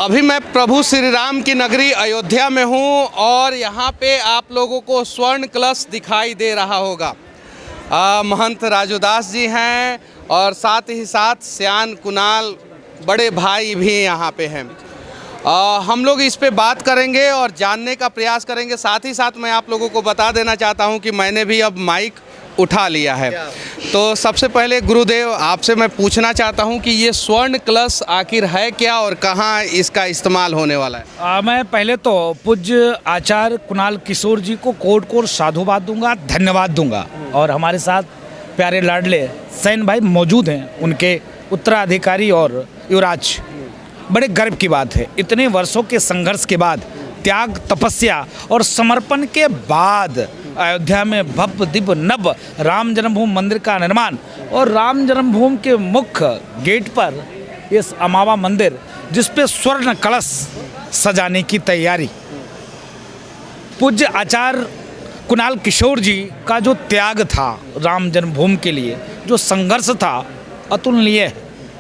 अभी मैं प्रभु श्री राम की नगरी अयोध्या में हूँ और यहाँ पे आप लोगों को स्वर्ण कलश दिखाई दे रहा होगा। महंत राजूदास जी हैं और साथ ही साथ श्यान कुणाल बड़े भाई भी यहाँ पे हैं। हम लोग इस पे बात करेंगे और जानने का प्रयास करेंगे। साथ ही साथ मैं आप लोगों को बता देना चाहता हूँ कि मैंने भी अब माइक उठा लिया है। तो सबसे पहले गुरुदेव आपसे मैं पूछना चाहता हूं कि ये स्वर्ण कलश आखिर है क्या और कहां इसका इस्तेमाल होने वाला है। मैं पहले तो पूज्य आचार्य कुणाल किशोर जी को कोट साधुवाद दूंगा, धन्यवाद दूंगा। और हमारे साथ प्यारे लाडले सैन भाई मौजूद हैं, उनके उत्तराधिकारी और युवराज। बड़े गर्व की बात है, इतने वर्षों के संघर्ष के बाद, त्याग, तपस्या और समर्पण के बाद अयोध्या में भव्य दिव्य नव राम जन्मभूमि मंदिर का निर्माण और राम जन्मभूमि के मुख्य गेट पर इस अमावा मंदिर जिस पे स्वर्ण कलश सजाने की तैयारी। पूज्य आचार्य कुणाल किशोर जी का जो त्याग था राम जन्मभूमि के लिए, जो संघर्ष था, अतुलनीय।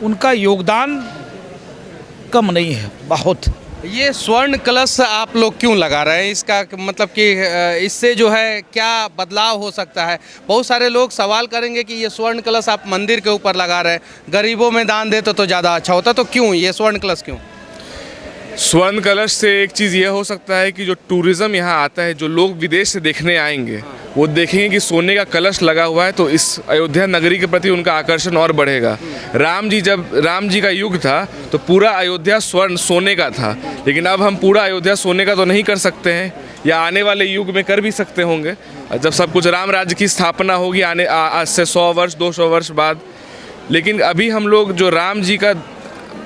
उनका योगदान कम नहीं है, बहुत। ये स्वर्ण कलश आप लोग क्यों लगा रहे हैं? इसका मतलब कि इससे जो है क्या बदलाव हो सकता है? बहुत सारे लोग सवाल करेंगे कि ये स्वर्ण कलश आप मंदिर के ऊपर लगा रहे हैं, गरीबों में दान देते तो ज़्यादा अच्छा होता, तो क्यों ये स्वर्ण कलश क्यों? स्वर्ण कलश से एक चीज़ यह हो सकता है कि जो टूरिज़्म यहाँ आता है, जो लोग विदेश से देखने आएंगे, वो देखेंगे कि सोने का कलश लगा हुआ है, तो इस अयोध्या नगरी के प्रति उनका आकर्षण और बढ़ेगा। जब राम जी का युग था तो पूरा अयोध्या स्वर्ण सोने का था, लेकिन अब हम पूरा अयोध्या सोने का तो नहीं कर सकते हैं, या आने वाले युग में कर भी सकते होंगे जब सब कुछ राम राज्य की स्थापना होगी आज से 100 वर्ष 200 वर्ष बाद। लेकिन अभी हम लोग जो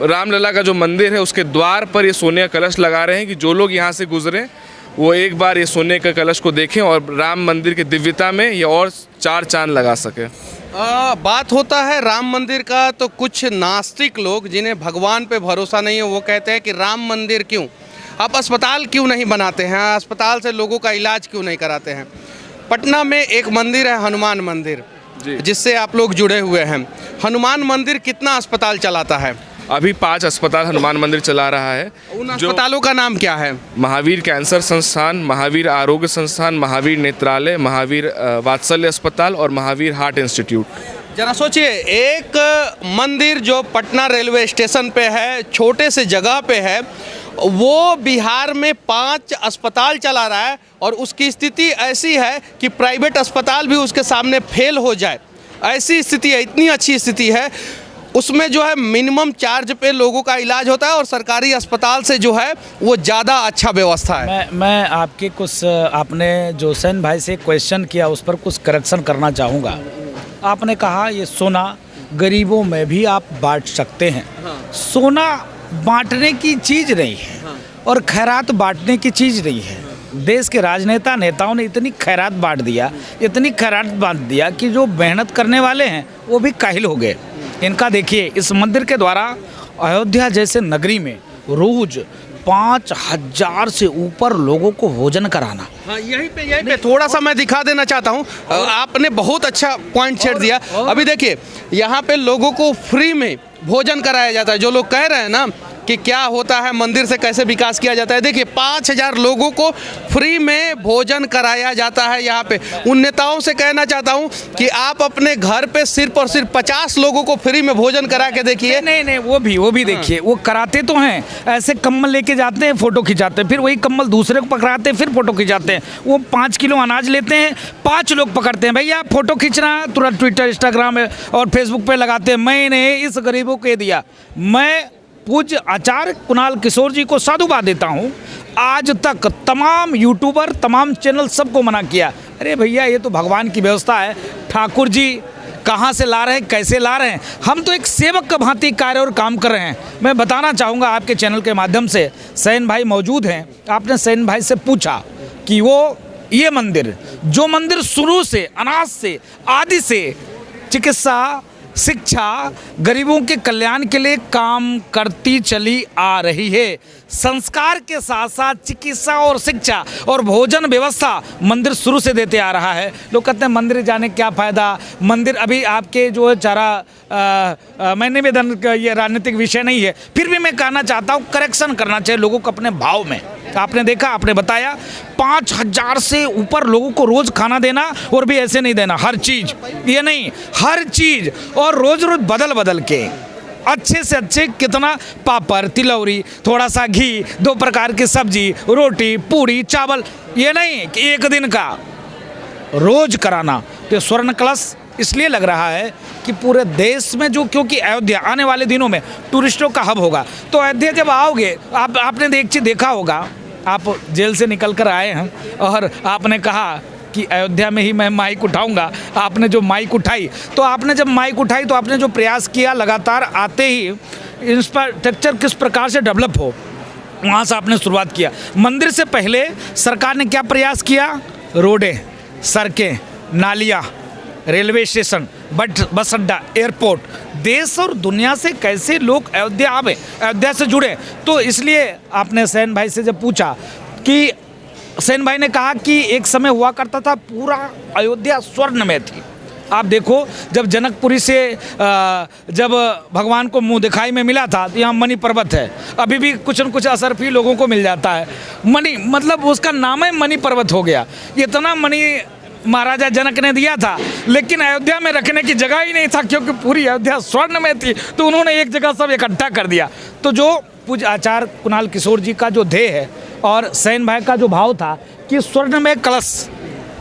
रामलला का जो मंदिर है उसके द्वार पर ये सोने का कलश लगा रहे हैं कि जो लोग यहाँ से गुजरें वो एक बार ये सोने के कलश को देखें और राम मंदिर की दिव्यता में ये और 4 चांद लगा सके। बात होता है राम मंदिर का, तो कुछ नास्तिक लोग जिन्हें भगवान पे भरोसा नहीं है वो कहते हैं कि राम मंदिर क्यों, आप अस्पताल क्यों नहीं बनाते हैं, अस्पताल से लोगों का इलाज क्यों नहीं कराते हैं। पटना में एक मंदिर है हनुमान मंदिर, जिससे आप लोग जुड़े हुए हैं। हनुमान मंदिर कितना अस्पताल चलाता है? अभी 5 अस्पताल हनुमान मंदिर चला रहा है। उन अस्पतालों का नाम क्या है? महावीर कैंसर संस्थान, महावीर आरोग्य संस्थान, महावीर नेत्रालय, महावीर वात्सल्य अस्पताल और महावीर हार्ट इंस्टीट्यूट। जरा सोचिए, एक मंदिर जो पटना रेलवे स्टेशन पे है, छोटे से जगह पे है, वो बिहार में 5 अस्पताल चला रहा है और उसकी स्थिति ऐसी है कि प्राइवेट अस्पताल भी उसके सामने फेल हो जाए, ऐसी स्थिति है। इतनी अच्छी स्थिति है, उसमें जो है मिनिमम चार्ज पे लोगों का इलाज होता है और सरकारी अस्पताल से जो है वो ज़्यादा अच्छा व्यवस्था है। मैं आपके कुछ, आपने जो सैन भाई से क्वेश्चन किया उस पर कुछ करेक्शन करना चाहूँगा। आपने कहा ये सोना गरीबों में भी आप बांट सकते हैं। सोना बांटने की चीज़ नहीं है और खैरात बांटने की चीज़ नहीं है। देश के राजनेता नेताओं ने इतनी खैरात बांट दिया कि जो मेहनत करने वाले हैं वो भी काहिल हो गए। इनका देखिए, इस मंदिर के द्वारा अयोध्या जैसे नगरी में रोज 5000 से ऊपर लोगों को भोजन कराना। हाँ, यहीं पे थोड़ा सा मैं दिखा देना चाहता हूँ। आपने बहुत अच्छा पॉइंट छेड़ दिया। अभी देखिए, यहाँ पे लोगों को फ्री में भोजन कराया जाता है। जो लोग कह रहे हैं ना कि क्या होता है मंदिर से कैसे विकास किया जाता है, देखिए 5000 लोगों को फ्री में भोजन कराया जाता है यहाँ पे। उन नेताओं से कहना चाहता हूँ कि आप अपने घर पे सिर्फ और सिर्फ 50 लोगों को फ्री में भोजन करा के देखिए। नहीं, वो भी देखिए, वो कराते तो हैं, ऐसे कम्बल लेके जाते हैं, फोटो खिंचाते हैं, फिर वही कम्बल दूसरे को पकड़ाते हैं, फिर फोटो खिंचाते हैं। वो 5 किलो अनाज लेते हैं, 5 लोग पकड़ते हैं, भैया फोटो खींचना, तुरंत ट्विटर, इंस्टाग्राम और फेसबुक पे लगाते हैं, मैंने इस गरीबों को दिया। मैं पूज्य आचार्य कुणाल किशोर जी को साधुवाद देता हूँ। आज तक तमाम यूट्यूबर, तमाम चैनल सबको मना किया, अरे भैया ये तो भगवान की व्यवस्था है, ठाकुर जी कहाँ से ला रहे हैं, कैसे ला रहे हैं, हम तो एक सेवक का भांति कार्य और काम कर रहे हैं। मैं बताना चाहूँगा आपके चैनल के माध्यम से, सैन भाई मौजूद हैं, आपने सैन भाई से पूछा कि वो ये मंदिर, जो मंदिर शुरू से, अनाज से, आदि से चिकित्सा शिक्षा गरीबों के कल्याण के लिए काम करती चली आ रही है। संस्कार के साथ साथ चिकित्सा और शिक्षा और भोजन व्यवस्था मंदिर शुरू से देते आ रहा है। लोग कहते हैं मंदिर जाने क्या फ़ायदा, मंदिर अभी आपके जो है चारा मैं निवेदन ये राजनीतिक विषय नहीं है, फिर भी मैं कहना चाहता हूँ करेक्शन करना चाहिए लोगों को अपने भाव में। आपने देखा, आपने बताया 5,000 से ऊपर लोगों को रोज़ खाना देना, और भी ऐसे नहीं देना, हर चीज़ ये नहीं, हर चीज़, और रोज़ रोज़ बदल बदल के अच्छे से अच्छे कितना पापड़, तिलौरी, थोड़ा सा घी, 2 प्रकार की सब्जी, रोटी, पूड़ी, चावल, ये नहीं कि एक दिन का रोज कराना। तो स्वर्ण कलश इसलिए लग रहा है कि पूरे देश में जो, क्योंकि अयोध्या आने वाले दिनों में टूरिस्टों का हब होगा, तो अयोध्या जब आओगे आपने एक चीज़ देखा होगा, आप जेल से निकल कर आए हैं और आपने कहा कि अयोध्या में ही मैं माइक उठाऊंगा। आपने जो माइक उठाई, तो आपने जब माइक उठाई तो आपने जो प्रयास किया लगातार आते ही इंफ्रास्ट्रक्चर किस प्रकार से डेवलप हो, वहाँ से आपने शुरुआत किया। मंदिर से पहले सरकार ने क्या प्रयास किया? रोडें, सड़कें, नालियाँ, रेलवे स्टेशन, बस अड्डा, एयरपोर्ट, देश और दुनिया से कैसे लोग अयोध्या आवे, अयोध्या से जुड़े। तो इसलिए आपने सेन भाई से जब पूछा कि सेन भाई ने कहा कि एक समय हुआ करता था पूरा अयोध्या स्वर्ण में थी। आप देखो, जब जनकपुरी से जब भगवान को मुंह दिखाई में मिला था तो यहाँ मणि पर्वत है, अभी भी कुछ न कुछ असर भी लोगों को मिल जाता है। मणि मतलब उसका नाम है मणि पर्वत हो गया। इतना मणि महाराजा जनक ने दिया था, लेकिन अयोध्या में रखने की जगह ही नहीं था, क्योंकि पूरी अयोध्या स्वर्ण में थी, तो उन्होंने एक जगह सब इकट्ठा कर दिया। तो जो पूज्य आचार्य कुणाल किशोर जी का जो ध्येय है और सेन भाई का जो भाव था कि स्वर्ण में कलश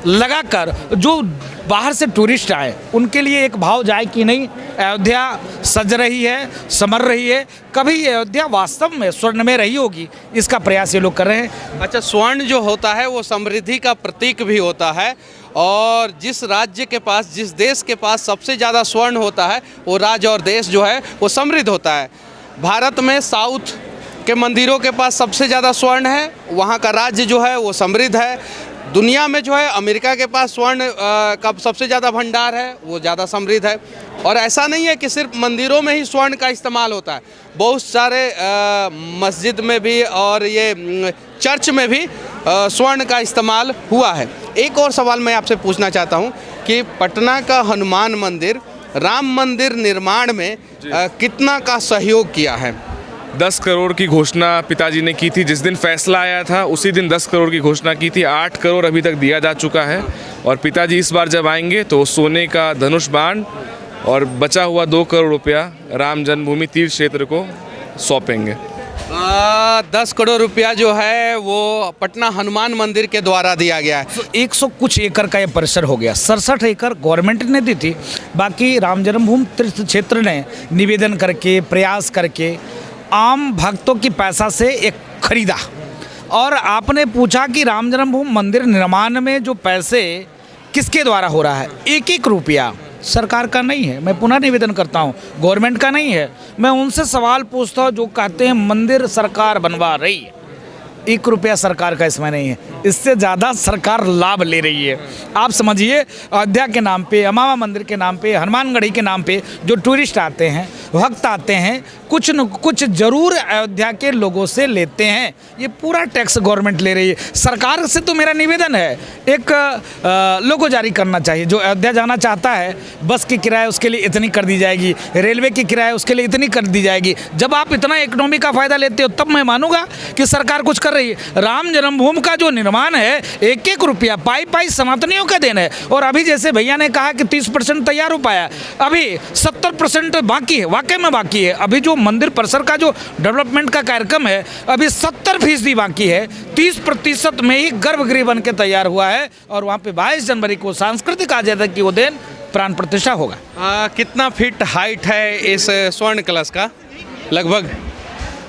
लगाकर जो बाहर से टूरिस्ट आए उनके लिए एक भाव जाए कि नहीं, अयोध्या सज रही है, समर रही है, कभी अयोध्या वास्तव में स्वर्ण में रही होगी, इसका प्रयास ये लोग कर रहे हैं। अच्छा, स्वर्ण जो होता है वो समृद्धि का प्रतीक भी होता है, और जिस राज्य के पास, जिस देश के पास सबसे ज़्यादा स्वर्ण होता है वो राज्य और देश जो है वो समृद्ध होता है। भारत में साउथ के मंदिरों के पास सबसे ज़्यादा स्वर्ण है, वहाँ का राज्य जो है वो समृद्ध है। दुनिया में जो है अमेरिका के पास स्वर्ण का सबसे ज़्यादा भंडार है, वो ज़्यादा समृद्ध है। और ऐसा नहीं है कि सिर्फ मंदिरों में ही स्वर्ण का इस्तेमाल होता है, बहुत सारे मस्जिद में भी और ये चर्च में भी स्वर्ण का इस्तेमाल हुआ है। एक और सवाल मैं आपसे पूछना चाहता हूँ कि पटना का हनुमान मंदिर राम मंदिर निर्माण में कितना का सहयोग किया है? 10 करोड़ की घोषणा पिताजी ने की थी, जिस दिन फैसला आया था उसी दिन 10 करोड़ की घोषणा की थी। 8 करोड़ अभी तक दिया जा चुका है, और पिताजी इस बार जब आएंगे तो सोने का धनुष बाण और बचा हुआ 2 करोड़ रुपया राम जन्मभूमि तीर्थ क्षेत्र को सौंपेंगे। 10 करोड़ रुपया जो है वो पटना हनुमान मंदिर के द्वारा दिया गया है। तो 100 कुछ एकड़ का ये परिसर हो गया। 67 एकड़ गवर्नमेंट ने दी थी, बाकी राम जन्मभूमि तीर्थ क्षेत्र ने निवेदन करके, प्रयास करके, आम भक्तों की पैसा से एक खरीदा। और आपने पूछा कि राम जन्मभूमि मंदिर निर्माण में जो पैसे किसके द्वारा हो रहा है, एक एक रुपया सरकार का नहीं है। मैं पुनः निवेदन करता हूँ, गवर्नमेंट का नहीं है। मैं उनसे सवाल पूछता हूँ जो कहते हैं मंदिर सरकार बनवा रही है, 1 रुपया सरकार का इसमें नहीं है, इससे ज़्यादा सरकार लाभ ले रही है। आप समझिए, अयोध्या के नाम पे, अमावा मंदिर के नाम पे, हनुमानगढ़ी के नाम पे जो टूरिस्ट आते हैं, भक्त आते हैं, कुछ न कुछ जरूर अयोध्या के लोगों से लेते हैं। ये पूरा टैक्स गवर्नमेंट ले रही है। सरकार से तो मेरा निवेदन है, एक लोगो जारी करना चाहिए। जो अयोध्या जाना चाहता है, बस की किराया उसके लिए इतनी कर दी जाएगी, रेलवे की किराया उसके लिए इतनी कर दी जाएगी। जब आप इतना इकोनॉमी का फ़ायदा लेते हो तब मैं मानूंगा कि सरकार कुछ कर रही है। राम जन्मभूमि का जो निर्माण है, 1-1 रुपया पाई पाई सनातनियों का देन है। और अभी जैसे भैया ने कहा कि 30% तैयार हो पाया, अभी 70% बाकी है, वाकई में बाकी है। अभी जो मंदिर परिसर का जो डेवलपमेंट का कार्यक्रम है, अभी 70% बाकी है। 30% में ही गर्भगृह बन के तैयार हुआ है, और वहाँ पे 22 जनवरी को सांस्कृतिक आजादी की वो दिन प्राण प्रतिष्ठा होगा। कितना फीट हाइट है इस स्वर्ण कलश का?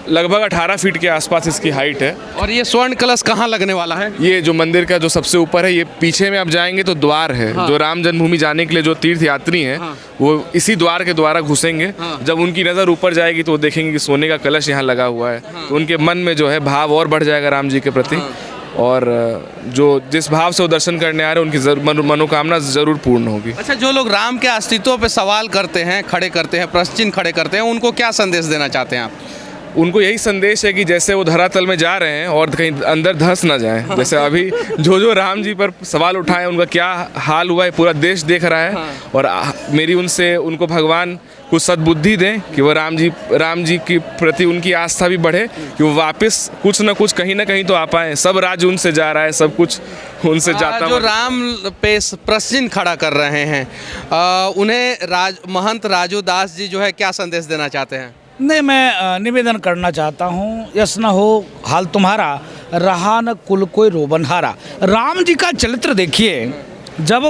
लगभग 18 फीट के आसपास इसकी हाइट है। और ये स्वर्ण कलश कहाँ लगने वाला है? ये जो मंदिर का जो सबसे ऊपर है, ये पीछे में आप जाएंगे तो द्वार है। हाँ। जो राम जन्मभूमि जाने के लिए जो तीर्थ यात्री हैं, हाँ, वो इसी द्वार के द्वारा घुसेंगे। हाँ। जब उनकी नज़र ऊपर जाएगी तो वो देखेंगे कि सोने का कलश यहाँ लगा हुआ है। हाँ। तो उनके मन में जो है भाव और बढ़ जाएगा राम जी के प्रति। हाँ। और जो जिस भाव से वो दर्शन करने आ रहे हैं उनकी मनोकामना ज़रूर पूर्ण होगी। अच्छा, जो लोग राम के अस्तित्व पे सवाल करते हैं, खड़े करते हैं, प्रश्न चिन्ह खड़े करते हैं, उनको क्या संदेश देना चाहते हैं आप? उनको यही संदेश है कि जैसे वो धरातल में जा रहे हैं और कहीं अंदर धंस ना जाएं। जैसे अभी जो राम जी पर सवाल उठाए उनका क्या हाल हुआ है पूरा देश देख रहा है। और मेरी उनको भगवान कुछ सद्बुद्धि दें कि वो राम जी के प्रति उनकी आस्था भी बढ़े, कि वो वापस कुछ ना कुछ कहीं ना कहीं तो आ पाएँ। सब राज्य उनसे जा रहा है, सब कुछ उनसे जाता। जो राम पे प्रश्न खड़ा कर रहे हैं, उन्हें महंत राजूदास जी जो है क्या संदेश देना चाहते हैं? नहीं, मैं निवेदन करना चाहता हूँ, यस न हो हाल तुम्हारा, रहा न कुल कोई रोबनहारा। राम जी का चरित्र देखिए, जब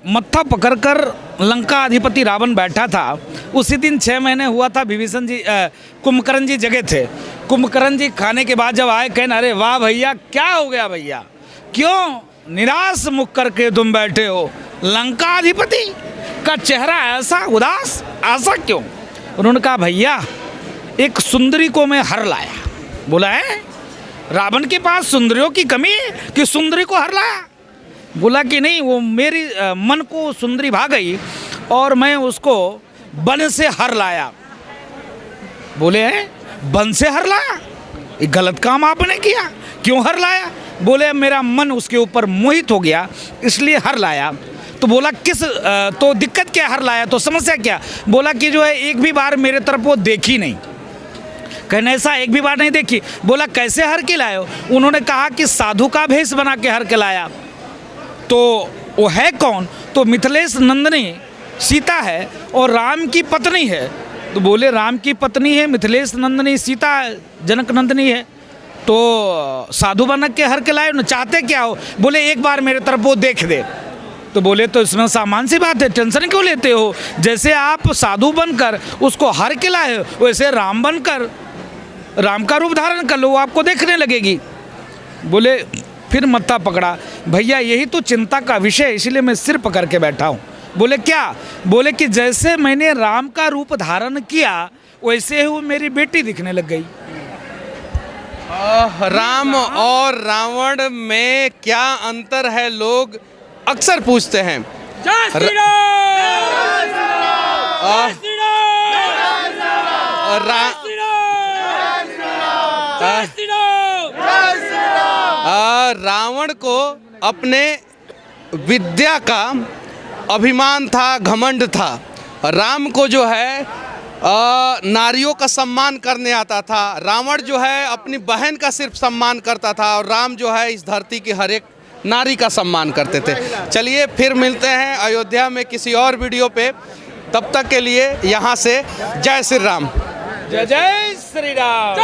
मत्था पकड़कर लंका अधिपति रावण बैठा था, उसी दिन 6 महीने हुआ था विभीषण जी, कुंभकर्ण जी जगह थे। कुंभकर्ण जी खाने के बाद जब आए, कहने अरे वाह भैया, क्या हो गया भैया, क्यों निराश मुख करके तुम बैठे हो? लंका अधिपति का चेहरा ऐसा उदास, ऐसा क्यों? उन्होंने कहा भैया, एक सुंदरी को मैं हर लाया। बोला है रावण के पास सुंदरियों की कमी है कि सुंदरी को हर लाया? बोला कि नहीं, वो मेरी मन को सुंदरी भा गई और मैं उसको वन से हर लाया। बोले हैं वन से हर लाया, एक गलत काम आपने किया, क्यों हर लाया? बोले मेरा मन उसके ऊपर मोहित हो गया इसलिए हर लाया। तो बोला तो दिक्कत क्या, हर लाया तो समस्या क्या? बोला कि जो है एक भी बार मेरे तरफ वो देखी नहीं। कहने ऐसा एक भी बार नहीं देखी। बोला कैसे हर के लाए हो? उन्होंने कहा कि साधु का भेष बना के हर के लाया। तो वो है कौन? तो मिथिलेश नंदनी सीता है और राम की पत्नी है। तो बोले राम की पत्नी है मिथिलेश नंदनी, सीता जनक नंदनी है, तो साधु बन के हर के लाए, चाहते क्या हो? बोले एक बार मेरे तरफ वो देख दे। तो बोले तो इसमें सामान्य सी बात है, टेंशन क्यों लेते हो? जैसे आप साधु बनकर उसको हर के लाए, वैसे राम बनकर राम का रूप धारण कर लो, वो आपको देखने लगेगी। बोले फिर मत्था पकड़ा, भैया यही तो चिंता का विषय, इसलिए मैं सिर पकड़ के बैठा हूँ। बोले क्या? बोले कि जैसे मैंने राम का रूप धारण किया वैसे ही वो मेरी बेटी दिखने लग गई। राम और रावण में क्या अंतर है, लोग अक्सर पूछते हैं। रावण को अपने विद्या का अभिमान था, घमंड था। राम को जो है नारियों का सम्मान करने आता था। रावण जो है अपनी बहन का सिर्फ सम्मान करता था और राम जो है इस धरती की हर एक नारी का सम्मान करते थे। चलिए फिर मिलते हैं अयोध्या में किसी और वीडियो पे, तब तक के लिए यहाँ से जय श्री राम। जय जय श्री राम।